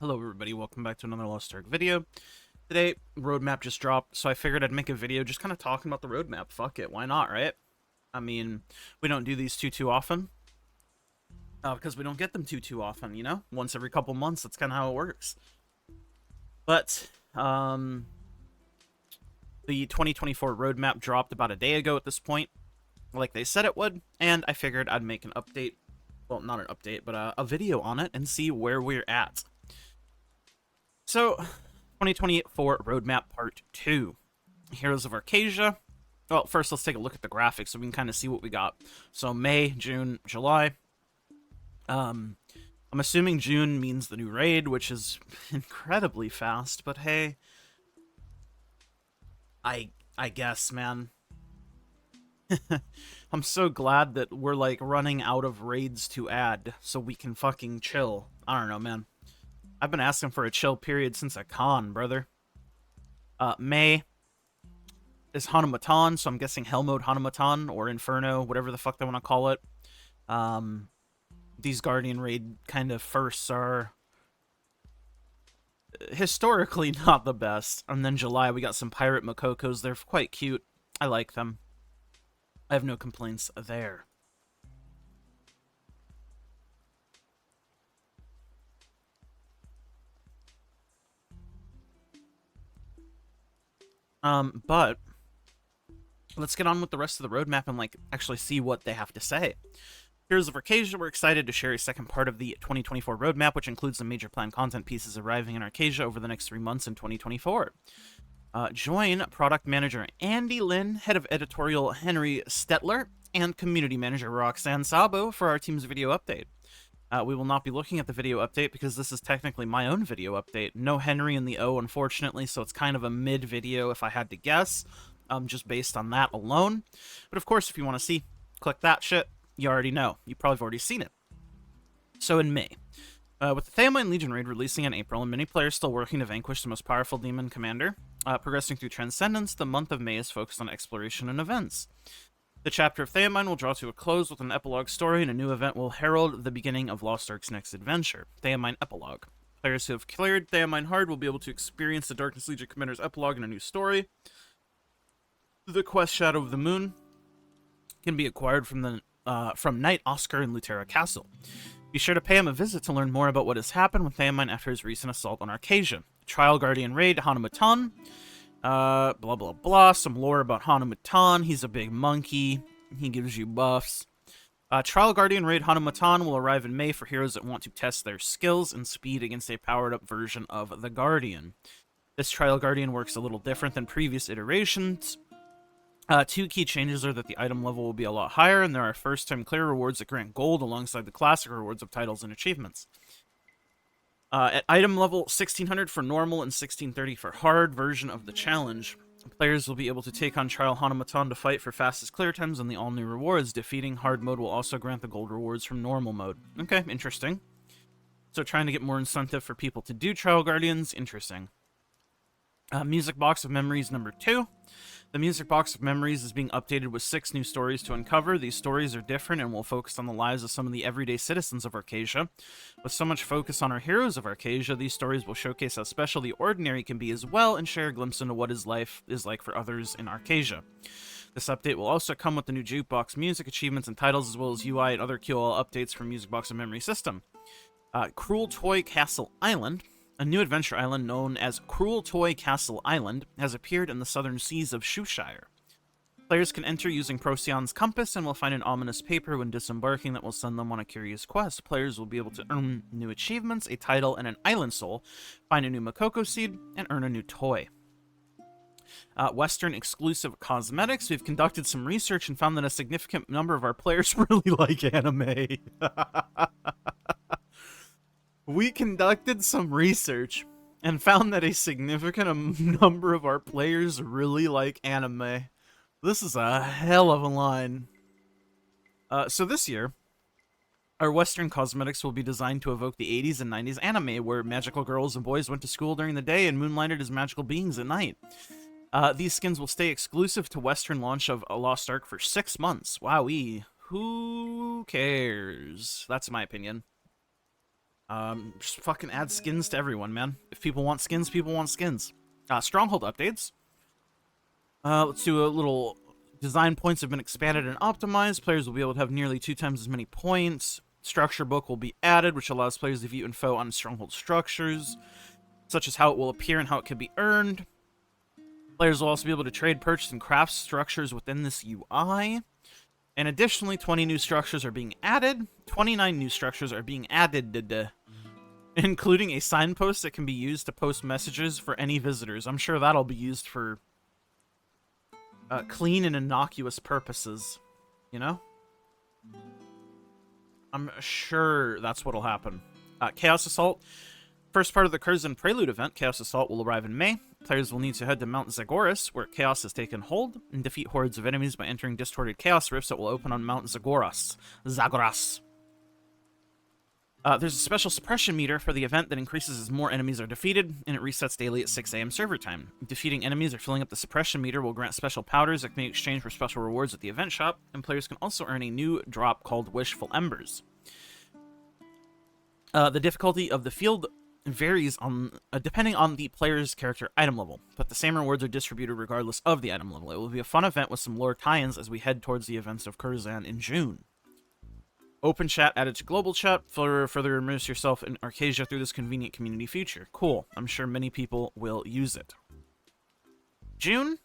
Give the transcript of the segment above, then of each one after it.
Hello everybody, welcome back to another Lost Ark video. Today, roadmap just dropped, so I figured I'd make a video just kind of talking about the roadmap. Fuck it, why not, right? I mean, we don't do these too often, because we don't get them too often, you know? Once every couple months, that's kind of how it works. But, the 2024 roadmap dropped about a day ago at this point, like they said it would, and I figured I'd make an update, well, not an update, but a video on it and see where we're at. So, 2024 Roadmap Part 2. Heroes of Arcasia. Well, first let's take a look at the graphics so we can kind of see what we got. So, May, June, July. I'm assuming June means the new raid, which is incredibly fast, but hey. I guess, man. I'm so glad that we're, like, running out of raids to add so we can fucking chill. I don't know, man. I've been asking for a chill period since a con, brother. May is Hanamatan, so I'm guessing Hell Mode Hanamatan, or Inferno, whatever the fuck they want to call it. These Guardian Raid kind of firsts are historically not the best. And then July, we got some Pirate Mokokos. They're quite cute. I like them. I have no complaints there. But let's get on with the rest of the roadmap and, like, actually see what they have to say. Heroes of Arcasia, we're excited to share a second part of the 2024 roadmap, which includes some major planned content pieces arriving in Arcasia over the next 3 months in 2024. Join Product Manager Andy Lynn, Head of Editorial Henry Stetler, and Community Manager Roxanne Sabo for our team's video update. We will not be looking at the video update because this is technically my own video update. No Henry in the O, unfortunately, so it's kind of a mid-video if I had to guess, just based on that alone. But of course, if you want to see, click that shit. You already know. You probably have already seen it. So in May, with the Theomine Legion raid releasing in April and many players still working to vanquish the most powerful demon commander, progressing through Transcendence, the month of May is focused on exploration and events. The chapter of Theomine will draw to a close with an epilogue story, and a new event will herald the beginning of Lost Ark's next adventure, Theomine Epilogue. Players who have cleared Theomine Hard will be able to experience the Darkness Legion Commander's epilogue in a new story. The quest Shadow of the Moon can be acquired from Knight Oscar in Lutera Castle. Be sure to pay him a visit to learn more about what has happened with Theomine after his recent assault on Arcasia. Trial Guardian Raid Hanamatan. Blah blah blah, some lore about Hanamatan. He's a big monkey. He gives you buffs. Trial Guardian Raid Hanamatan will arrive in May for heroes that want to test their skills and speed against a powered-up version of the Guardian. This Trial Guardian works a little different than previous iterations. 2 key changes are that the item level will be a lot higher, and there are first-time clear rewards that grant gold alongside the classic rewards of titles and achievements. At item level 1600 for normal and 1630 for hard version of the challenge, players will be able to take on Trial Hanamatan to fight for fastest clear times and the all-new rewards. Defeating hard mode will also grant the gold rewards from normal mode. Okay, interesting. So trying to get more incentive for people to do Trial Guardians, interesting. Music Box of Memories number 2. The Music Box of Memories is being updated with 6 new stories to uncover. These stories are different and will focus on the lives of some of the everyday citizens of Arcasia. With so much focus on our heroes of Arcasia, these stories will showcase how special the ordinary can be as well and share a glimpse into what his life is like for others in Arcasia. This update will also come with the new Jukebox music achievements and titles, as well as UI and other QL updates from Music Box of Memory system. Cruel Toy Castle Island. A new adventure island known as Cruel Toy Castle Island has appeared in the southern seas of Shoeshire. Players can enter using Procyon's compass and will find an ominous paper when disembarking that will send them on a curious quest. Players will be able to earn new achievements, a title, and an island soul, find a new mokoko seed, and earn a new toy. Western exclusive cosmetics. We've conducted some research and found that a significant number of our players really like anime. We conducted some research and found that a significant number of our players really like anime. This is a hell of a line. So this year, our Western cosmetics will be designed to evoke the 80s and 90s anime, where magical girls and boys went to school during the day and moonlighted as magical beings at night. These skins will stay exclusive to Western launch of A Lost Ark for 6 months. Wowee. Who cares? That's my opinion. Just fucking add skins to everyone, man. If people want skins, people want skins. Stronghold updates. Let's do a little... Design points have been expanded and optimized. Players will be able to have nearly 2 times as many points. Structure book will be added, which allows players to view info on Stronghold structures, such as how it will appear and how it can be earned. Players will also be able to trade, purchase, and craft structures within this UI. And additionally, 20 new structures are being added. 29 new structures are being added, including a signpost that can be used to post messages for any visitors. I'm sure that'll be used for clean and innocuous purposes, you know? I'm sure that's what'll happen. Chaos Assault. First part of the Kurzan Prelude event, Chaos Assault, will arrive in May. Players will need to head to Mount Zagoras, where Chaos has taken hold, and defeat hordes of enemies by entering distorted Chaos Rifts that will open on Mount Zagoras. There's a special suppression meter for the event that increases as more enemies are defeated, and it resets daily at 6 AM server time. Defeating enemies or filling up the suppression meter will grant special powders that can be exchanged for special rewards at the event shop, and players can also earn a new drop called Wishful Embers. The difficulty of the field varies on depending on the player's character item level, but the same rewards are distributed regardless of the item level. It will be a fun event with some lore tie-ins as we head towards the events of Kurzan in June. Open chat added to global chat. Further immerse yourself in Arcasia through this convenient community feature. Cool. I'm sure many people will use it. June.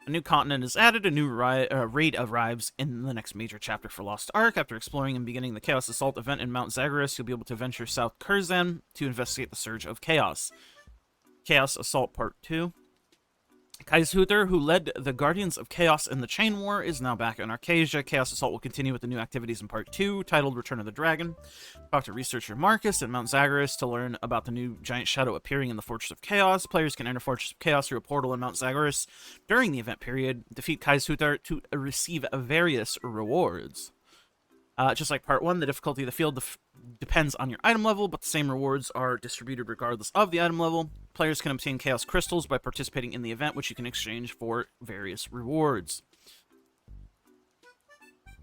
A new continent is added. A new raid arrives in the next major chapter for Lost Ark. After exploring and beginning the Chaos Assault event in Mount Zagoras, you'll be able to venture South Kurzan to investigate the Surge of Chaos. Chaos Assault Part 2. Kazeros, who led the Guardians of Chaos in the Chain War, is now back in Arcasia. Chaos Assault will continue with the new activities in Part 2, titled Return of the Dragon. Talk to researcher Marcus at Mount Zagoras to learn about the new giant shadow appearing in the Fortress of Chaos. Players can enter Fortress of Chaos through a portal in Mount Zagoras during the event period. Defeat Kazeros to receive various rewards. Just like Part 1, the difficulty of the field depends on your item level, but the same rewards are distributed regardless of the item level. Players can obtain Chaos Crystals by participating in the event, which you can exchange for various rewards.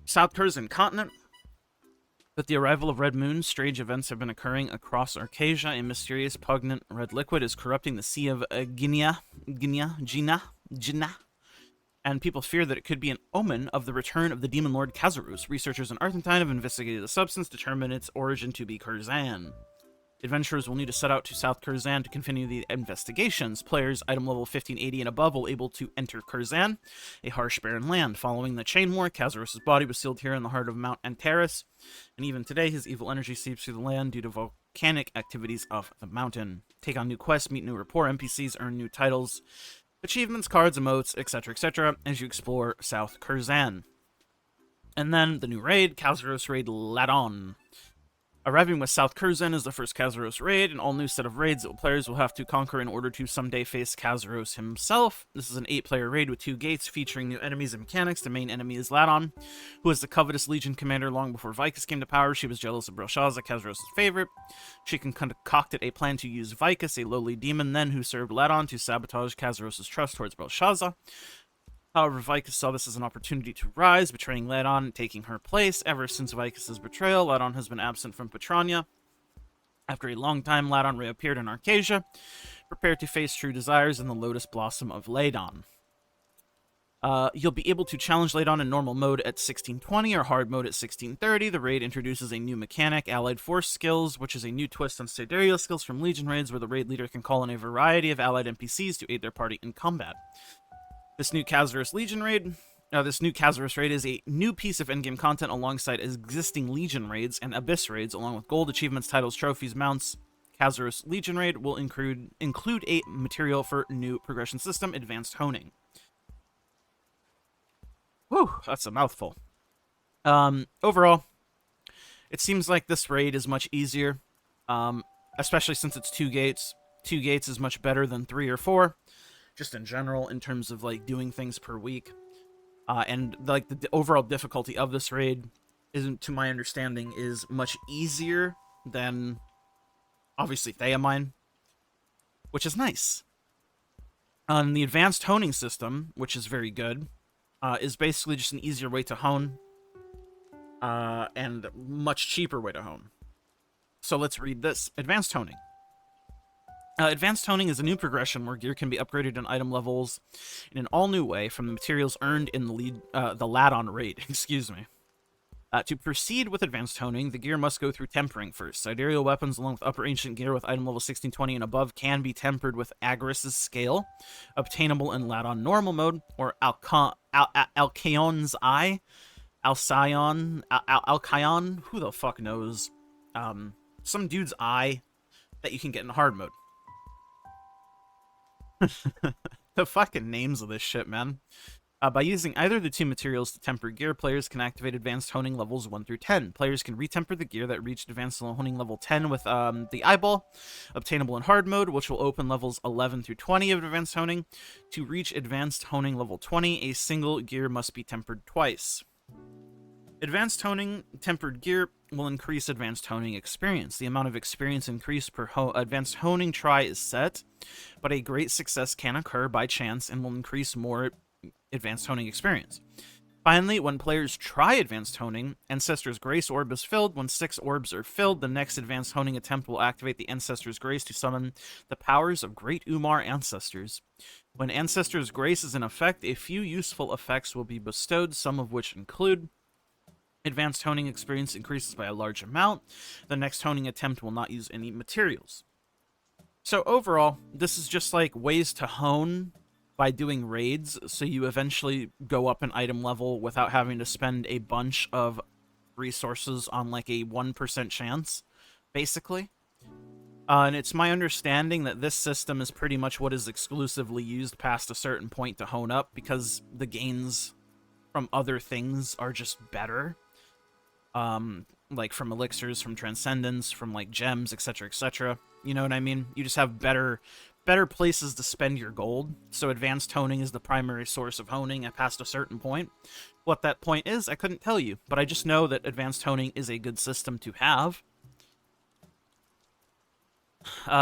South Kurzan Continent. With the arrival of Red Moon, strange events have been occurring across Arcasia. A mysterious, pungent red liquid is corrupting the Sea of Gina, and people fear that it could be an omen of the return of the demon lord Kazeros. Researchers in Argentine have investigated the substance, determined its origin to be Kurzan. Adventurers will need to set out to South Kurzan to continue the investigations. Players item level 1580 and above will be able to enter Kurzan, a harsh barren land. Following the Chain War, Kazeros' body was sealed here in the heart of Mount Antares, and even today his evil energy seeps through the land due to volcanic activities of the mountain. Take on new quests, meet new rapport NPCs, earn new titles, achievements, cards, emotes, etc., as you explore South Kurzan. And then the new raid, Kazeros Raid LADON. Arriving with South Kurzan is the first Kazeros raid, an all-new set of raids that players will have to conquer in order to someday face Kazeros himself. This is an 8-player raid with 2 gates, featuring new enemies and mechanics. The main enemy is LADON, who was the covetous Legion commander long before Vicus came to power. She was jealous of Belshazzar, Kazeros' favorite. She concocted a plan to use Vicus, a lowly demon then who served LADON, to sabotage Kazeros' trust towards Belshazzar. However, Vicus saw this as an opportunity to rise, betraying LADON and taking her place. Ever since Vicus' betrayal, LADON has been absent from Petrania. After a long time, LADON reappeared in Arcasia, prepared to face true desires in the Lotus Blossom of LADON. You'll be able to challenge LADON in normal mode at 1620 or hard mode at 1630. The raid introduces a new mechanic, Allied Force Skills, which is a new twist on Sidereal skills from Legion raids, where the raid leader can call in a variety of allied NPCs to aid their party in combat. This new Kazeros raid is a new piece of endgame content alongside existing Legion raids and Abyss raids, along with gold achievements, titles, trophies, mounts. Kazeros Legion raid will include a material for new progression system, Advanced Honing. Whew, that's a mouthful. Overall, it seems like this raid is much easier, especially since it's 2 gates. 2 gates is much better than 3 or 4. Just in general, in terms of like doing things per week, and like the overall difficulty of this raid, isn't, to my understanding, is much easier than obviously Theamine, which is nice. The advanced honing system, which is very good, is basically just an easier way to hone, and much cheaper way to hone. So let's read this. Advanced Honing. Advanced Honing is a new progression where gear can be upgraded in item levels in an all-new way from the materials earned in the LADON raid. Excuse me. To proceed with Advanced Honing, the gear must go through tempering first. Sidereal weapons along with upper ancient gear with item level 1620 and above can be tempered with Agris's Scale, obtainable in LADON normal mode, or Alcyon's Eye, Alcyon, who the fuck knows? Some dude's eye that you can get in hard mode. The fucking names of this shit, man. By using either of the two materials to temper gear, players can activate Advanced Honing levels 1 through 10. Players can retemper the gear that reached Advanced Honing level 10 with the Eyeball, obtainable in hard mode, which will open levels 11 through 20 of Advanced Honing. To reach Advanced Honing level 20, a single gear must be tempered twice. Advanced Honing tempered gear will increase Advanced Honing experience. The amount of experience increase per Advanced Honing try is set, but a great success can occur by chance and will increase more Advanced Honing experience. Finally, when players try Advanced Honing, Ancestor's Grace Orb is filled. When 6 orbs are filled, the next Advanced Honing attempt will activate the Ancestor's Grace to summon the powers of Great Umar Ancestors. When Ancestor's Grace is in effect, a few useful effects will be bestowed, some of which include Advanced Honing experience increases by a large amount. The next honing attempt will not use any materials. So overall, this is just like ways to hone by doing raids, so you eventually go up an item level without having to spend a bunch of resources on like a 1% chance, basically. And it's my understanding that this system is pretty much what is exclusively used past a certain point to hone up, because the gains from other things are just better. Like from elixirs, from transcendence, from like gems, etc., etc. You know what I mean? You just have better places to spend your gold. So Advanced Honing is the primary source of honing past a certain point. What that point is, I couldn't tell you, but I just know that Advanced Honing is a good system to have.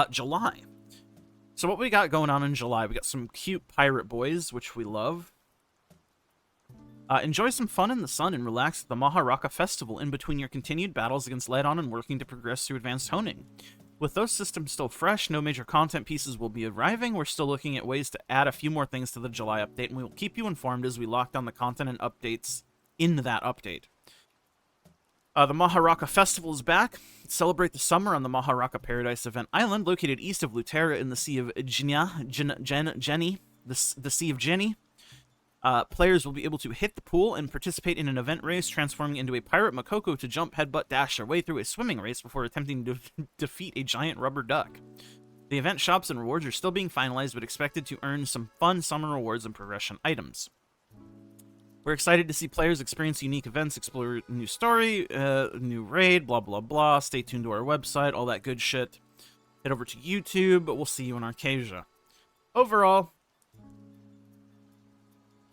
July. So what we got going on in July? We got some cute pirate boys, which we love. Enjoy some fun in the sun and relax at the Maharaka Festival in between your continued battles against LADON and working to progress through Advanced Honing. With those systems still fresh, no major content pieces will be arriving. We're still looking at ways to add a few more things to the July update, and we will keep you informed as we lock down the content and updates in that update. The Maharaka Festival is back. Celebrate the summer on the Maharaka Paradise Event Island, located east of Lutera in the Sea of Jenny, the Sea of Jenny. Players will be able to hit the pool and participate in an event race, transforming into a pirate mokoko to jump, headbutt, dash their way through a swimming race before attempting to defeat a giant rubber duck. The event shops and rewards are still being finalized, but expected to earn some fun summer rewards and progression items. We're excited to see players experience unique events, explore a new story, new raid, blah, blah, blah. Stay tuned to our website, all that good shit. Head over to YouTube, but we'll see you in Arcasia. Overall,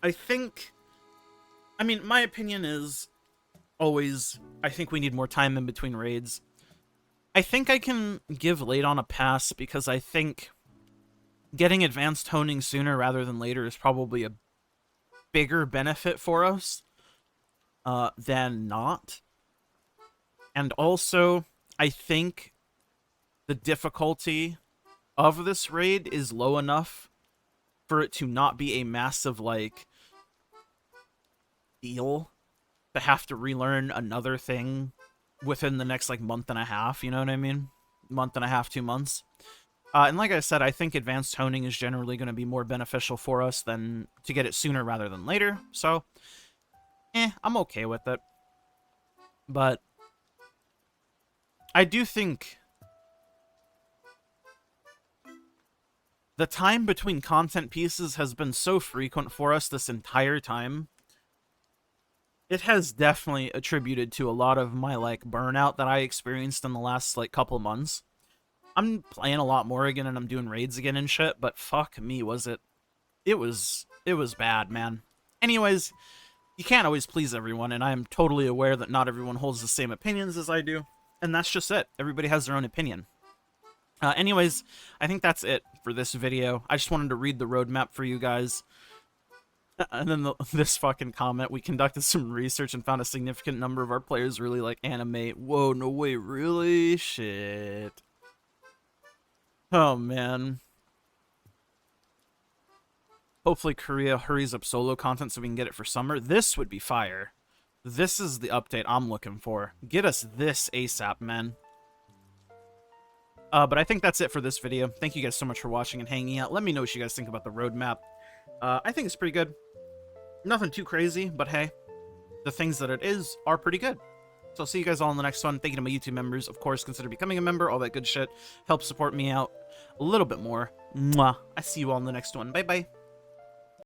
my opinion is always, I think we need more time in between raids. I think I can give LADON a pass because I think getting Advanced Honing sooner rather than later is probably a bigger benefit for us than not. And also, I think the difficulty of this raid is low enough for it to not be a massive, like, deal to have to relearn another thing within the next, like, month and a half, you know what I mean? Month and a half, 2 months. And like I said, I think Advanced Honing is generally going to be more beneficial for us than to get it sooner rather than later, so, I'm okay with it. But I do think the time between content pieces has been so frequent for us this entire time. It has definitely attributed to a lot of my, like, burnout that I experienced in the last, like, couple months. I'm playing a lot more again and I'm doing raids again and shit, but fuck me, was it. It was bad, man. Anyways, you can't always please everyone, and I am totally aware that not everyone holds the same opinions as I do, and that's just it. Everybody has their own opinion. Anyways, I think that's it for this video. I just wanted to read the roadmap for you guys. And then this fucking comment, we conducted some research and found a significant number of our players really like anime. Whoa, no way, really? Shit. Oh, man. Hopefully Korea hurries up solo content so we can get it for summer. This would be fire. This is the update I'm looking for. Get us this ASAP, man. But I think that's it for this video. Thank you guys so much for watching and hanging out. Let me know what you guys think about the roadmap. I think it's pretty good. Nothing too crazy, but hey, the things that it is are pretty good. So I'll see you guys all in the next one. Thank you to my YouTube members. Of course, consider becoming a member. All that good shit. Help support me out a little bit more. Mwah. I see you all in the next one. Bye-bye.